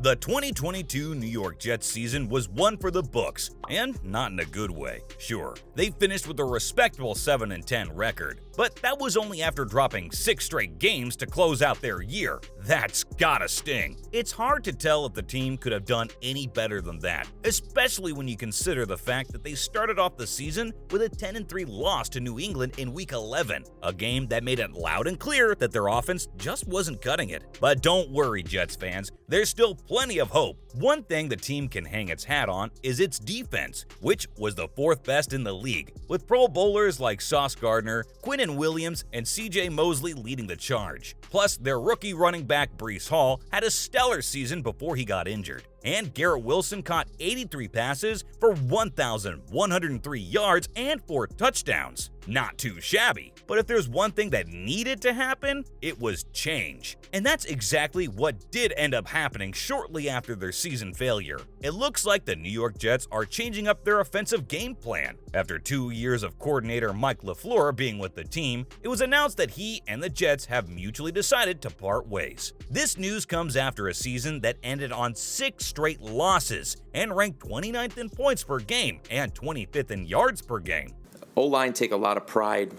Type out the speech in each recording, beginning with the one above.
The 2022 New York Jets season was one for the books, and not in a good way. Sure, they finished with a respectable 7-10 record, but that was only after dropping 6 straight games to close out their year. That's gotta sting. It's hard to tell if the team could have done any better than that, especially when you consider the fact that they started off the season with a 10-3 loss to New England in Week 11, a game that made it loud and clear that their offense just wasn't cutting it. But don't worry, Jets fans, there's still plenty of hope. One thing the team can hang its hat on is its defense, which was the 4th best in the league, with Pro Bowlers like Sauce Gardner, Quinnen Williams, and CJ Mosley leading the charge. Plus, their rookie running back Breece Hall had a stellar season before he got injured. And Garrett Wilson caught 83 passes for 1,103 yards and 4 touchdowns. Not too shabby. But if there's one thing that needed to happen, it was change. And that's exactly what did end up happening shortly after their season failure. It looks like the New York Jets are changing up their offensive game plan. After 2 years of coordinator Mike LaFleur being with the team, it was announced that he and the Jets have mutually decided to part ways. This news comes after a season that ended on 6 straight losses and ranked 29th in points per game and 25th in yards per game. O-line take a lot of pride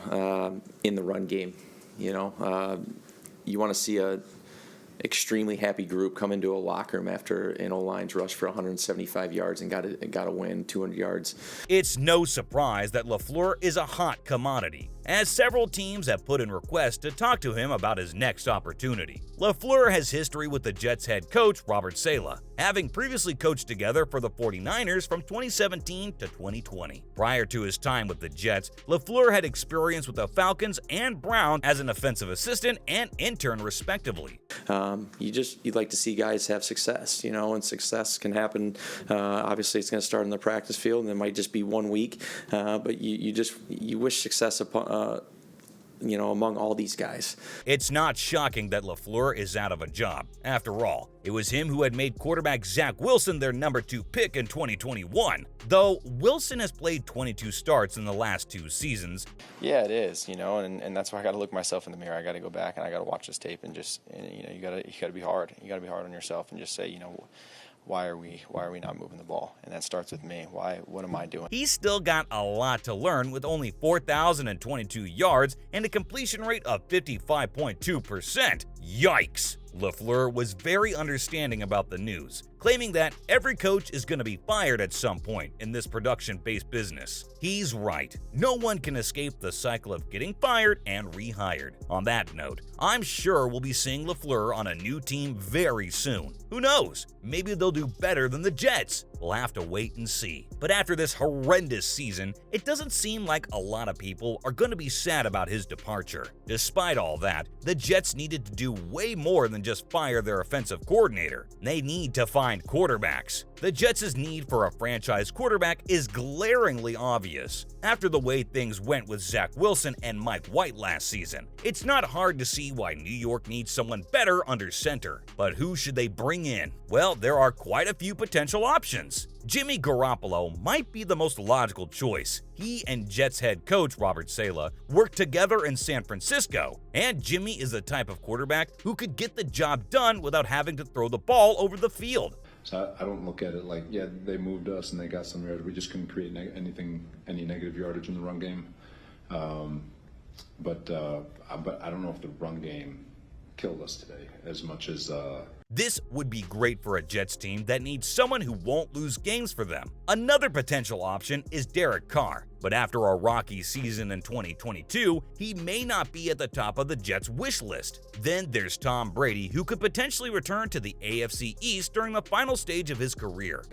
in the run game. You want to see a extremely happy group come into a locker room after an O-line's rushed for 175 yards and got a win, 200 yards. It's no surprise that LaFleur is a hot commodity, as several teams have put in requests to talk to him about his next opportunity. LaFleur has history with the Jets head coach Robert Saleh, having previously coached together for the 49ers from 2017 to 2020. Prior to his time with the Jets, LaFleur had experience with the Falcons and Browns as an offensive assistant and intern respectively. You'd like to see guys have success, and success can happen. Obviously, it's going to start in the practice field, and it might just be 1 week, but you wish success upon. Among all these guys. It's not shocking that LaFleur is out of a job. After all, it was him who had made quarterback Zach Wilson their number 2 pick in 2021. Though Wilson has played 22 starts in the last 2 seasons. Yeah, it is, and that's why I got to look myself in the mirror. I got to go back and I got to watch this tape and you got to be hard. You got to be hard on yourself and just say, why are we not moving the ball? And that starts with me. What am I doing? He's still got a lot to learn with only 4,022 yards and a completion rate of 55.2%. Yikes! LaFleur was very understanding about the news, claiming that every coach is going to be fired at some point in this production-based business. He's right. No one can escape the cycle of getting fired and rehired. On that note, I'm sure we'll be seeing LaFleur on a new team very soon. Who knows? Maybe they'll do better than the Jets. We'll have to wait and see. But after this horrendous season, it doesn't seem like a lot of people are going to be sad about his departure. Despite all that, the Jets needed to do way more than just fire their offensive coordinator. They need to find quarterbacks. The Jets' need for a franchise quarterback is glaringly obvious. After the way things went with Zach Wilson and Mike White last season, it's not hard to see why New York needs someone better under center. But who should they bring in? Well, there are quite a few potential options. Jimmy Garoppolo might be the most logical choice. He and Jets head coach Robert Saleh worked together in San Francisco, and Jimmy is the type of quarterback who could get the job done without having to throw the ball over the field. So I don't look at it like, yeah, they moved us and they got some yards. We just couldn't create any negative yardage in the run game. But I don't know if the run game killed us today as much as This would be great for a Jets team that needs someone who won't lose games for them. Another potential option is Derek Carr, but after a rocky season in 2022, he may not be at the top of the Jets' wish list. Then there's Tom Brady, who could potentially return to the AFC East during the final stage of his career.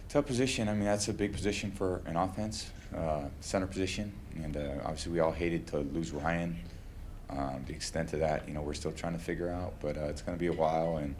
Tough position. I mean, that's a big position for an offense, center position, and obviously we all hated to lose Ryan. The extent of that, we're still trying to figure out, but it's going to be a while, and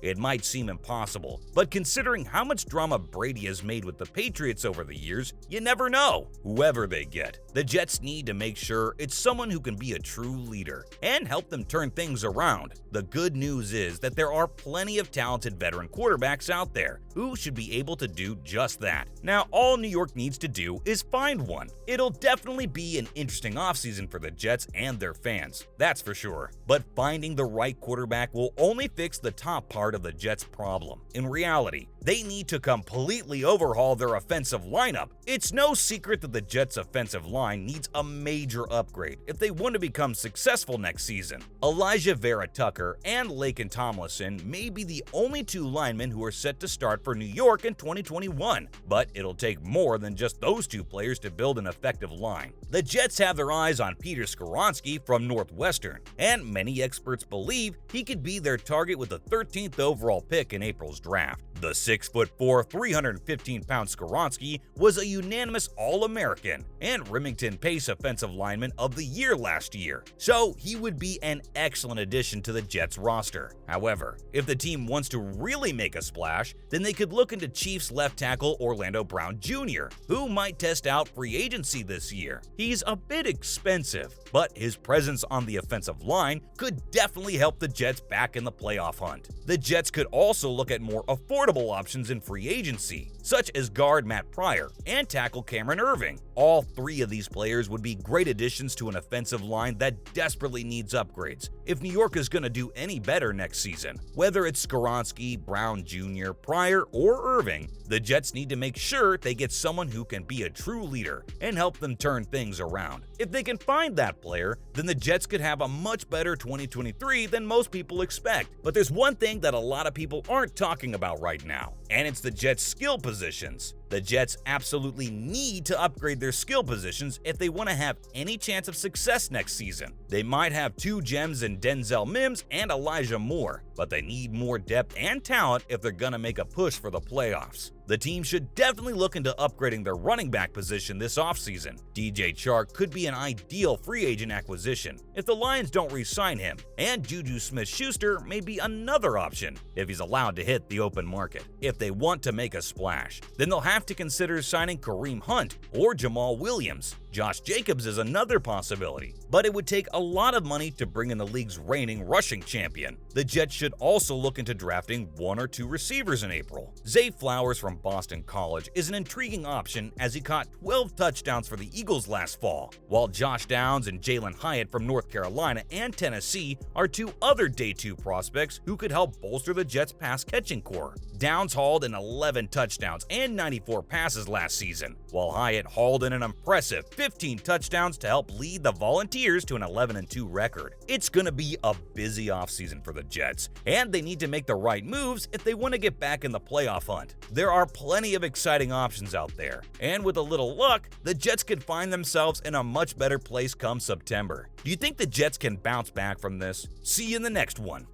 It might seem impossible, but considering how much drama Brady has made with the Patriots over the years, you never know. Whoever they get, the Jets need to make sure it's someone who can be a true leader and help them turn things around. The good news is that there are plenty of talented veteran quarterbacks out there who should be able to do just that. Now, all New York needs to do is find one. It'll definitely be an interesting offseason for the Jets and their fans, that's for sure. But finding the right quarterback will only fix just the top part of the Jets' problem. In reality, they need to completely overhaul their offensive lineup. It's no secret that the Jets' offensive line needs a major upgrade if they want to become successful next season. Elijah Vera Tucker and Laken Tomlinson may be the only two linemen who are set to start for New York in 2021, but it'll take more than just those two players to build an effective line. The Jets have their eyes on Peter Skoronski from Northwestern, and many experts believe he could be their target with the 13th overall pick in April's draft. The 6'4", 315-pound Skoronski was a unanimous All-American and Remington Pace Offensive Lineman of the Year last year, so he would be an excellent addition to the Jets roster. However, if the team wants to really make a splash, then they could look into Chiefs left tackle Orlando Brown Jr., who might test out free agency this year. He's a bit expensive, but his presence on the offensive line could definitely help the Jets back in the playoff hunt. The Jets could also look at more affordable options in free agency, such as guard Matt Pryor and tackle Cameron Irving. All three of these players would be great additions to an offensive line that desperately needs upgrades if New York is going to do any better next season. Whether it's Skoronski, Brown Jr., Pryor, or Irving, the Jets need to make sure they get someone who can be a true leader and help them turn things around. If they can find that player, then the Jets could have a much better 2023 than most people expect. But there's one thing that a lot of people aren't talking about right now, and it's the Jets' skill positions. The Jets absolutely need to upgrade their skill positions if they want to have any chance of success next season. They might have two gems in Denzel Mims and Elijah Moore, but they need more depth and talent if they're going to make a push for the playoffs. The team should definitely look into upgrading their running back position this offseason. DJ Chark could be an ideal free agent acquisition if the Lions don't re-sign him, and Juju Smith-Schuster may be another option if he's allowed to hit the open market. If they want to make a splash, then they'll have to consider signing Kareem Hunt or Jamal Williams. Josh Jacobs is another possibility, but it would take a lot of money to bring in the league's reigning rushing champion. The Jets should also look into drafting one or two receivers in April. Zay Flowers from Boston College is an intriguing option as he caught 12 touchdowns for the Eagles last fall, while Josh Downs and Jalen Hyatt from North Carolina and Tennessee are two other Day 2 prospects who could help bolster the Jets' pass-catching core. Downs hauled in 11 touchdowns and 94 passes last season, while Hyatt hauled in an impressive 15 touchdowns to help lead the Volunteers to an 11-2 record. It's going to be a busy offseason for the Jets, and they need to make the right moves if they want to get back in the playoff hunt. There are plenty of exciting options out there, and with a little luck, the Jets could find themselves in a much better place come September. Do you think the Jets can bounce back from this? See you in the next one.